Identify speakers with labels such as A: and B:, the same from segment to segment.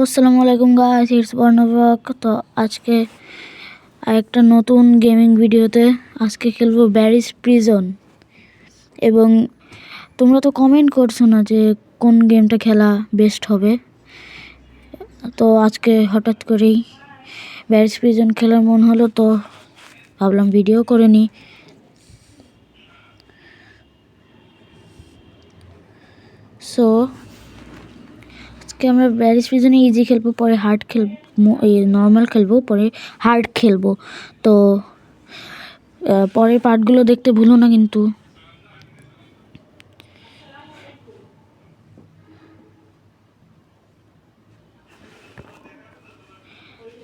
A: আসসালামু আলাইকুম guys, it's বর্ণবাক। তো আজকে একটা নতুন গেমিং ভিডিওতে আজকে খেলবো ব্যারিস প্রিজন। এবং তোমরা তো কমেন্ট করছো না যে কোন গেমটা খেলা বেস্ট হবে, তো আজকে হঠাৎ করেই ব্যারিস প্রিজন খেলার মন হলো, তো ভাবলাম ভিডিও করে নিই। সো আজকে আমরা ব্যারিস প্রিজনে ইজি খেলবো, পরে হার্ড খেলবো, নর্মাল খেলবো, পরে হার্ড খেলবো। তো পরের পার্টগুলো দেখতে ভুলো না কিন্তু।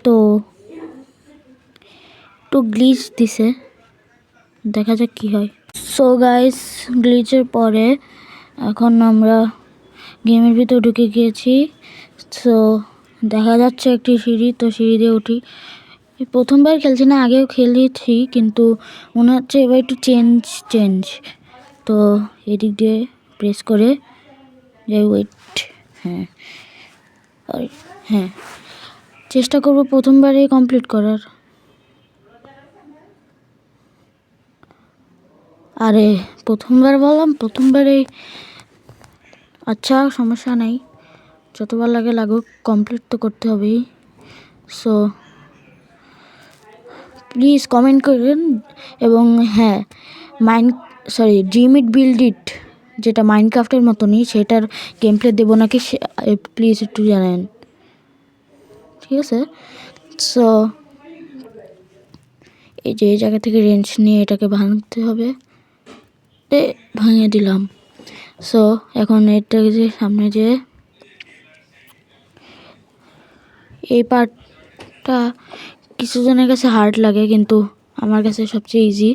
A: তো একটু গ্লিচ দিছে, দেখা যাক কি হয়। সো গাইস, গ্লিচের পরে এখন আমরা গেমের ভিতর ঢুকে গিয়েছি। সো দেখা যাচ্ছে একটি সিঁড়ি, তো সিঁড়ি দিয়ে উঠি। প্রথমবার খেলছি না, আগেও খেলেছি, কিন্তু মনে হচ্ছে এবার একটু চেঞ্জ। তো এদিক দিয়ে প্রেস করে যাই, ওয়েট, হ্যাঁ হ্যাঁ চেষ্টা করবো প্রথমবারে কমপ্লিট করার। আরে প্রথমবার বললাম, প্রথমবারে। আচ্ছা, সমস্যা নেই, যতবার লাগে লাগুক, কমপ্লিট তো করতে হবেই। সো প্লিজ কমেন্ট করেন। এবং হ্যাঁ, ড্রিম ইট বিল্ড ইট, যেটা মাইনক্রাফটের মতনই, সেটার গেম প্লে দেবো নাকি প্লিজ একটু জানেন, ঠিক আছে? সো এই যে এই জায়গা থেকে রেঞ্জ নিয়ে এটাকে ভাঙতে হবে, ভাঙিয়ে দিলাম। সো এখন এটাকে যে সামনে যে এই পার্টটা কিছু জনের কাছে হার্ড লাগে, কিন্তু আমার কাছে সবচেয়ে ইজি,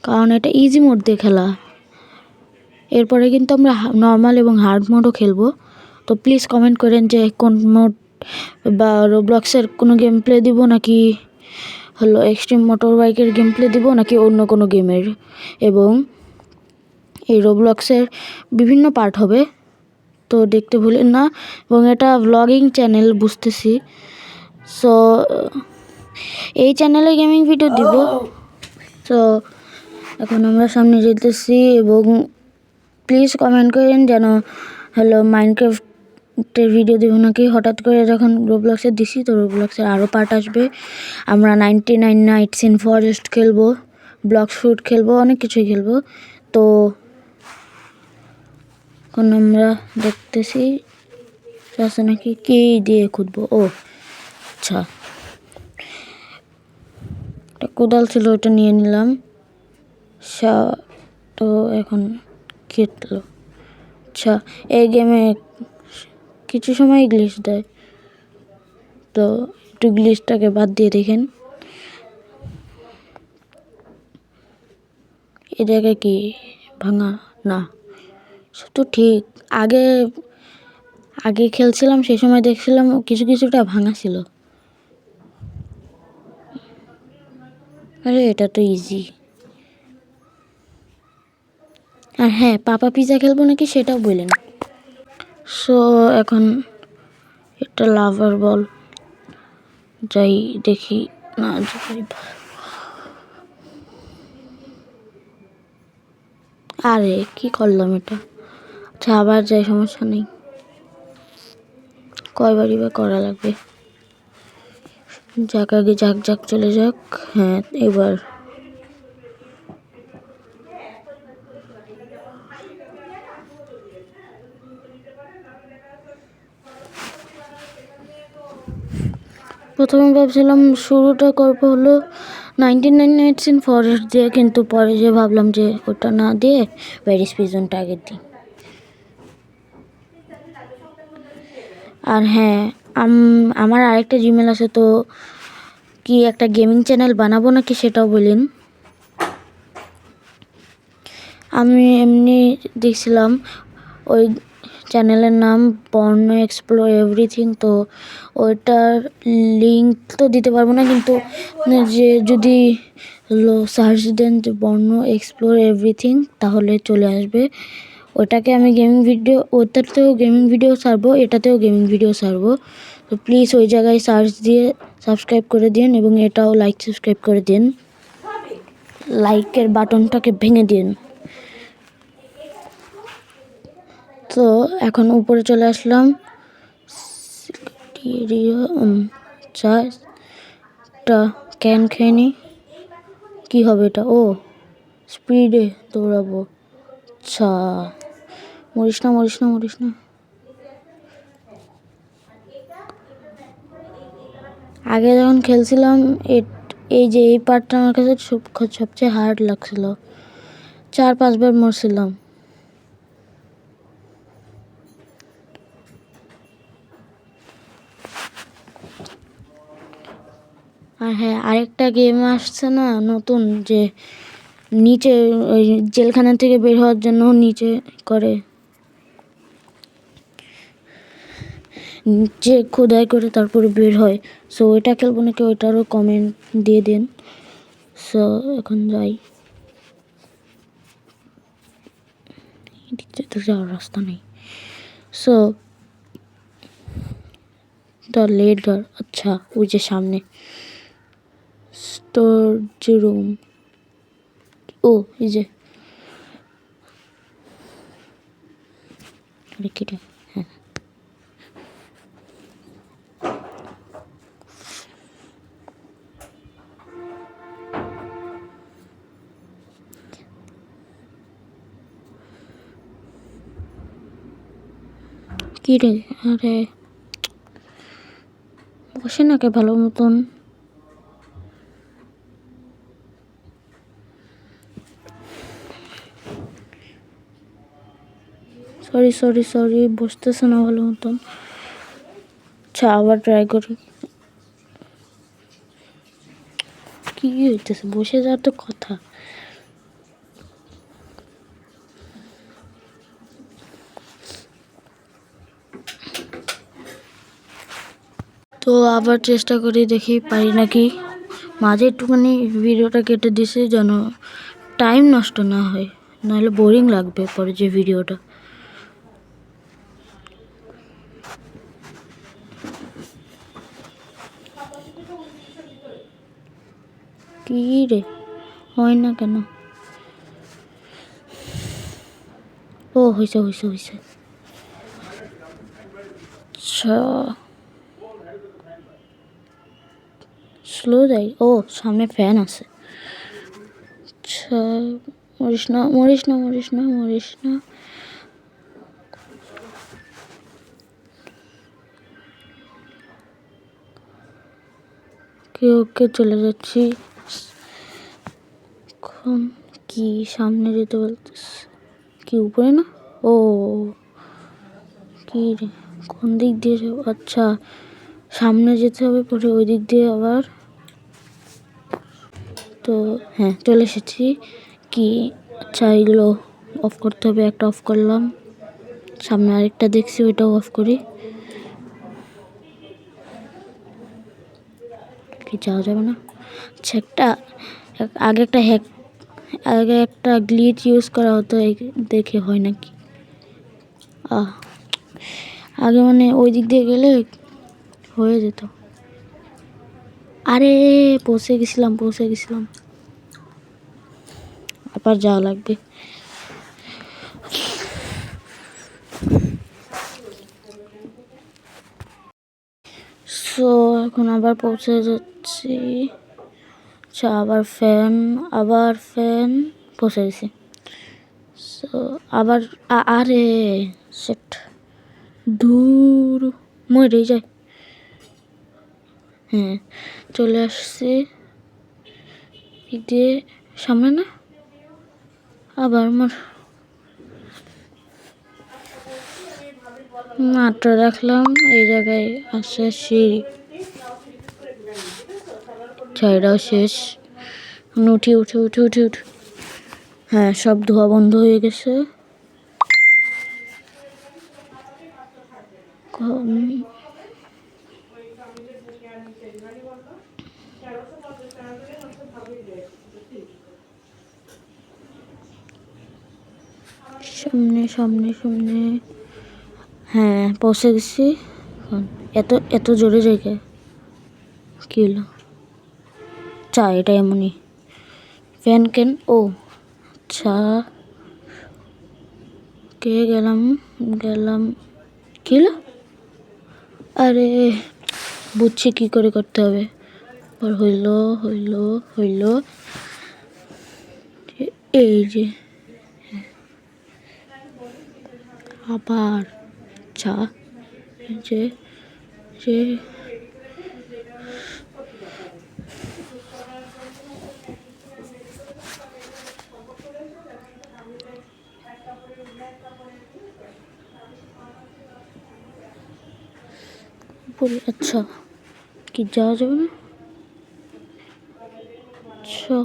A: কারণ এটা ইজি মোড দিয়ে খেলা। এরপরে কিন্তু আমরা নর্মাল এবং হার্ড মোডও খেলবো। তো প্লিজ কমেন্ট করেন যে কোন মোড, বা রোবলক্সের কোনো গেম প্লে দিব নাকি হলো এক্সট্রিম মোটর বাইকের গেম প্লে দিব নাকি অন্য কোনো গেমের। এবং এই রোবলক্সের বিভিন্ন পার্ট হবে, তো দেখতে ভুলেন না। এবং এটা ভ্লগিং চ্যানেল বুঝতেছি, সো এই চ্যানেলে গেমিং ভিডিও দিব। তো এখন আমরা সামনে যেতেছি, এবং প্লিজ কমেন্ট করেন যেন হলো মাইনক্রাফটের ভিডিও দেবো নাকি। হঠাৎ করে যখন রোবলক্সের দিছি, তো রোবলক্সের আরও পার্ট আসবে। আমরা 99 নাইটস ইন ফরেস্ট খেলবো, ব্লক শুট খেলবো, অনেক কিছুই খেলবো। তো এখন আমরা দেখতেছি আছে নাকি, কি দিয়ে খুঁজবো। ও আচ্ছা, একটা কোদাল ছিল, ওটা নিয়ে নিলাম। তো এখন কেটলো। আচ্ছা, এই গেমে কিছু সময় গ্লিচ দেয়, তো একটু গ্লিচটাকে বাদ দিয়ে দেখেন। এ জায়গায় কি ভাঙা না, তো ঠিক আগে খেলছিলাম, সেই সময় দেখছিলাম কিছুটা ভাঙা ছিল। আরে এটা তো ইজি। আর হ্যাঁ, পাপা পিজা খেলবো নাকি সেটাও বললেন। সো এখন এটা লাভার বল, যাই দেখি না যাই। আরে কি করলাম এটা। আচ্ছা, আবার যাই, সমস্যা নেই, কয়বারই বা করা লাগবে। যাক, আগে যাক চলে যাক। হ্যাঁ, এবার প্রথমে ভাবছিলাম শুরুটা করবো হলো 99 নাইটস ইন ফরেস্ট দিয়ে, কিন্তু পরে যে ভাবলাম যে ওটা না দিয়ে ব্যারিস প্রিজনটা আগে দিই। আর হ্যাঁ, আমার আরেকটা জিমেল আছে, তো কি একটা গেমিং চ্যানেল বানাবো নাকি সেটাও বলেন। আমি এমনি দেখছিলাম, ওই চ্যানেলের নাম বর্ণ এক্সপ্লোর এভরিথিং। তো ওইটার লিঙ্ক তো দিতে পারবো না, কিন্তু যে যদি সার্চ দেন যে বর্ণ এক্সপ্লোর এভরিথিং, তাহলে চলে আসবে। ওটাকে আমি গেমিং ভিডিও, ওটাতেও গেমিং ভিডিও ছাড়বো, এটাতেও গেমিং ভিডিও ছাড়বো। তো প্লিজ ওই জায়গায় সার্চ দিয়ে সাবস্ক্রাইব করে দিন এবং এটাও লাইক সাবস্ক্রাইব করে দিন, লাইকের বাটনটাকে ভেঙে দিন। তো এখন উপরে চলে আসলাম, চাটা ক্যান খেয়ে নি। কী হবে এটা? ও স্পিডে দৌড়াবো। আচ্ছা, মরিস না মরিস না মরিস না। আগে যখন খেলছিলাম এই যে এই পার্টটা আমার কাছে সবচেয়ে হার্ড লাগছিল, 4-5 বার মরছিলাম। আর হ্যাঁ, আরেকটা গেম আসছে না নতুন, যে নিচে ওই জেলখানা থেকে বের হওয়ার জন্য নিচে করে, যে খোদাই করে তারপরে বের হয়। সো ওইটা খেলবো নাকি, ওইটারও কমেন্ট দিয়ে দিন। সো এখন যাই, এদিকে তো যাওয়ার রাস্তা নেই। সো দ্য লেডার, আচ্ছা ওই যে সামনে স্টোরেজ রুম। ও এই যে কেটে, হ্যাঁ কি রে, আরে বসে না কে ভালো মতন। সরি সরি সরি, বসতেছে না ভালো মতন। আচ্ছা আবার ট্রাই করি। কি হইতেছে, বসে যাওয়ার তো কথা। তো আবার চেষ্টা করি, দেখি পারি নাকি। মাঝে একটুখানি ভিডিওটা কেটে দিছি যেন টাইম নষ্ট না হয়, নাহলে বোরিং লাগবে পরে যে ভিডিওটা। কি রে, হয় না কেন? ও হয়েছে হয়েছে হয়েছে। আচ্ছা স্লো যাই। ও সামনে ফ্যান আছে। আচ্ছা মরিস না মরিস না মরিস না মরিস না। ওকে চলে যাচ্ছি। এখন কি সামনে যেতে বলতেছে? কি উপরে না? ও কি রে, কোন দিক দিয়ে যাবো? আচ্ছা সামনে যেতে হবে, পরে ওই দিক দিয়ে আবার। তো হ্যাঁ চলে এসেছি। কি আচ্ছা এগুলো অফ করতে হবে, একটা অফ করলাম, সামনে আরেকটা দেখছি ওইটাও অফ করি। কি যাওয়া যাবে না? আচ্ছা আগে একটা গ্লিচ ইউজ করা হতো, দেখে হয় নাকি। আগে মানে ওই দিক দিয়ে গেলে হয়ে যেত। আরে পৌঁছে গেছিলাম, আবার যাওয়া লাগবে। সো এখন আবার পৌঁছে যাচ্ছি। আচ্ছা আবার ফ্যান পৌঁছে গেছি। সো আবার আরে সেট দূর মরে যায়। হ্যাঁ চলে আসছি, দিক দিয়ে সামনে না, আবার মাত্র দেখলাম এই জায়গায় আসে সিঁড়ি। ছাইটাও শেষ, উঠি উঠে উঠে উঠে উঠে। হ্যাঁ সব ধোয়া বন্ধ হয়ে গেছে। সামনে সামনে সামনে। হ্যাঁ পৌঁছে গেছি। এত এত জোরে জায়গায় কী হলো? চা এটা এমনই ফ্যান কেন? ও আচ্ছা, কে গেলাম গেলাম কী হলো? আরে বুঝছি কী করে করতে হবে। হইল হইল হইল, এই যে আবার চা, যে যে আচ্ছা কি যাওয়া যাবে না? আচ্ছা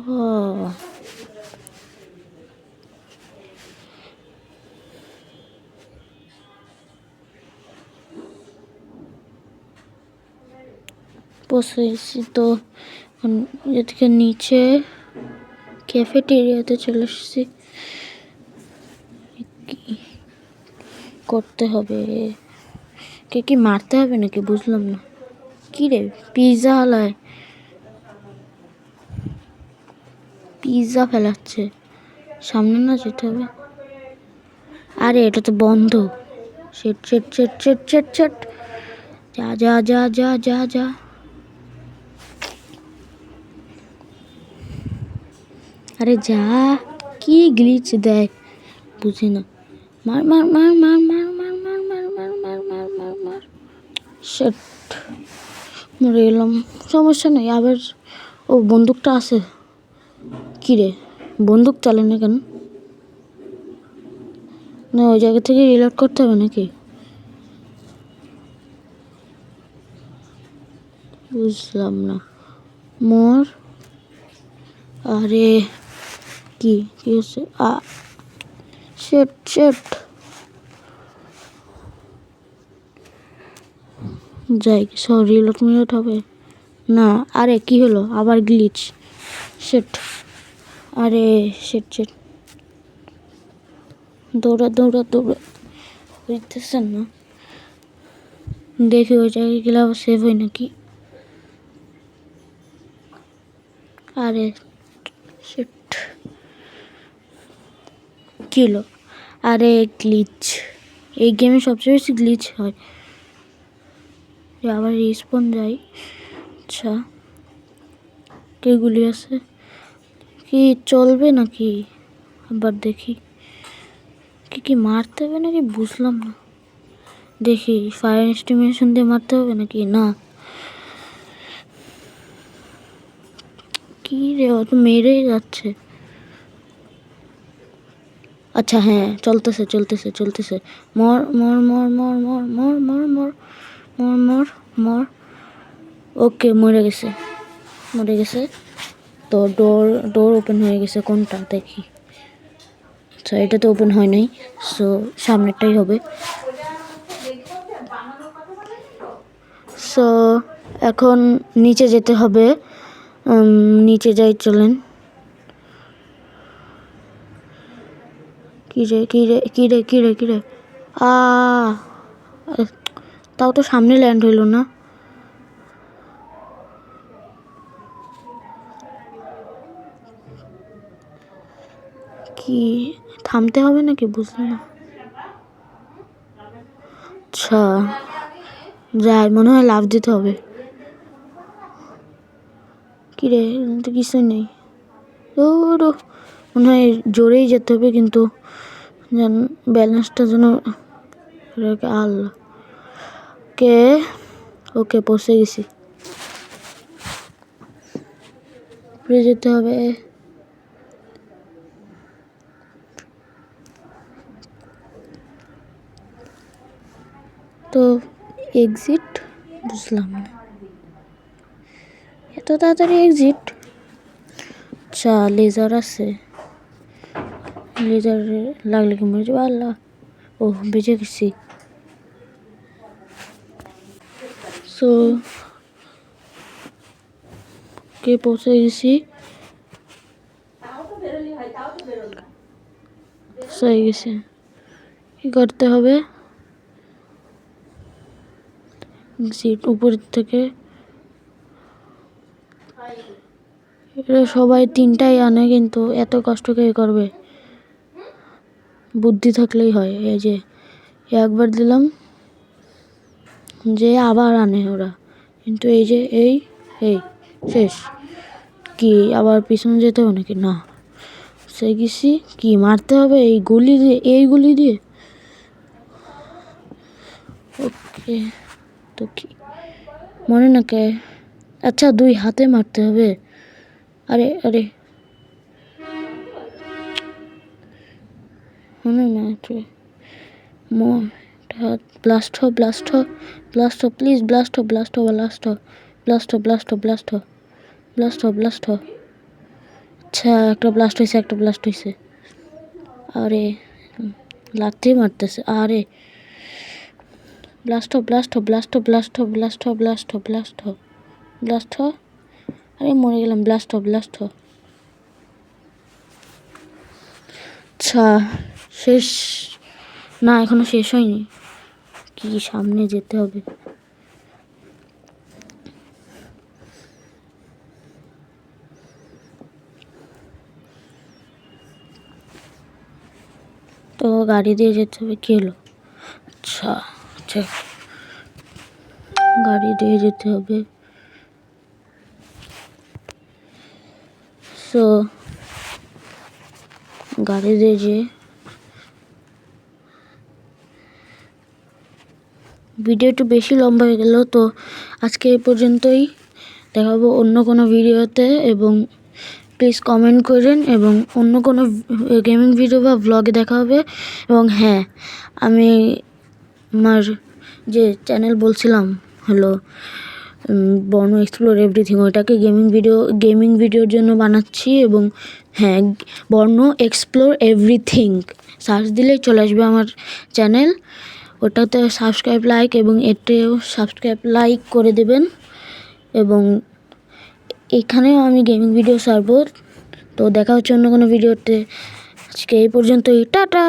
A: বসে এসেছি তো এদিকে নিচে ক্যাফেটেরিয়াতে চলে এসেছি। কি করতে হবে? কে কি মারতে হবে নাকি বুঝলাম না। কি রে পিৎজা হালায় পিৎজা ফেলাচ্ছে, সামনে না যেতে হবে। আরে এটা তো বন্ধ। শেট শেট শেট শেট শেট শেট, যা যা যা যা যা যা। আরে যা, কি গ্লিচ দেয় বুঝি না। মার মার মার মার মার মার মার মার মার মার মার মার মার। শেট মরে গেলাম, সমস্যা নেই আবার। ও বন্দুকটা আছে। কী রে বন্দুক চলে না কেন? না ওই জায়গা থেকে রিলোড করতে হবে নাকি? বুঝলাম না। মোর আরে কি কি হচ্ছে? শেট শেট, যাই সব রিলোড মিলোড হবে না। আরে কি হলো আবার গ্লিচ? শেট, আরে শেট শেট, দৌড়া দৌড়া দৌড়া, বুঝতেছেন না? দেখি ওই জায়গায় গেলে আবার সেভ হয় নাকি। আরে শেট, কী হলো? আরে গ্লিচ, এই গেমে সবচেয়ে বেশি গ্লিচ হয়। আবার রিস্পন যাই। আচ্ছা কেগুলি আছে কি চলবে নাকি? আবার দেখি কি কি মারতে হবে নাকি বুঝলাম না। দেখি ফায়ার এস্টিমেশন দিয়ে মারতে হবে নাকি না। কি রে ও তো মেরেই যাচ্ছে। আচ্ছা হ্যাঁ চলতেছে চলতেছে চলতেছে। মর মর মর মর মর মর মর মর মর মর মর। ওকে মরে গেছে মরে গেছে। তো ডোর ডোর ওপেন হয়ে গেছে কোনটা দেখি। আচ্ছা এটা তো ওপেন হয় নাই, সো সামনেরটাই হবে। সো এখন নিচে যেতে হবে। নিচে যাই চলেন। কিরে কিরে কিরে কিরে কিরে, তাও তো সামনে ল্যান্ড হইল না। কি থামতে হবে নাকি বুঝলাম না। আচ্ছা যাই, মনে হয় লাফ দিতে হবে। কিরে তো কিছুই নেই। ও মনে হয় জোরেই যেতে হবে কিন্তু যেন ব্যালেন্সটা যেন। আল্লাহ, কে ওকে পৌঁছে গেছি। ঘুরে যেতে হবে। তো এক্সিট বুঝলাম না, এত তাড়াতাড়ি এক্সিট? আচ্ছা লেজার আছে, লেজার লাগলে কি মরে যাবো? আল্লাহ, ও বেঁচে গেছি। সো কে পৌঁছে গেছি। হয়ে গেছে। কি করতে হবে, সিট উপর থেকে এরা সবাই 3টাই আনে, কিন্তু এত কষ্ট কে করবে, বুদ্ধি থাকলেই হয়। এই যে একবার দিলাম যে আবার আনে ওরা, কিন্তু এই যে এই শেষ। কি আবার পিছনে যেতে হবে নাকি? না, সে গেছি। কি মারতে হবে এই গুলি দিয়ে, ওকে। তো কি মনে না কে? আচ্ছা 2 হাতে মারতে হবে। আরে মনে না, ব্লাস্ট হ, প্লিজ ব্লাস্ট হ। আচ্ছা একটা ব্লাস্ট হয়েছে। আরে লাথি মারতেছে। আরে ব্লাস্ট হ। আরে মরে গেলাম। ব্লাস্ট হ। আচ্ছা শেষ না, এখনো শেষ হয়নি। কি সামনে যেতে হবে। তো গাড়ি দিয়ে যেতে হবে। কি হলো? আচ্ছা গাড়ি দিয়ে যেতে হবে। সো গাড়ি দিয়ে যে ভিডিও একটু বেশি লম্বা হয়ে গেল, তো আজকে এই পর্যন্তই। দেখাবো অন্য কোনো ভিডিওতে, এবং প্লিজ কমেন্ট করেন, এবং অন্য কোনো গেমিং ভিডিও বা ভ্লগে দেখা হবে। এবং হ্যাঁ, আমি আমার যে চ্যানেল বলছিলাম হলো বর্ণ এক্সপ্লোর এভরিথিং, ওইটাকে গেমিং ভিডিওর জন্য বানাচ্ছি। এবং হ্যাঁ, বর্ণ এক্সপ্লোর এভরিথিং সার্চ দিলেই চলে আসবে আমার চ্যানেল। ওটাতে সাবস্ক্রাইব লাইক, এবং এতেও সাবস্ক্রাইব লাইক করে দেবেন। এবং এখানেও আমি গেমিং ভিডিও ছাড়বো। তো দেখা হচ্ছে অন্য কোনো ভিডিওতে। আজকে এই পর্যন্তই, টাটা।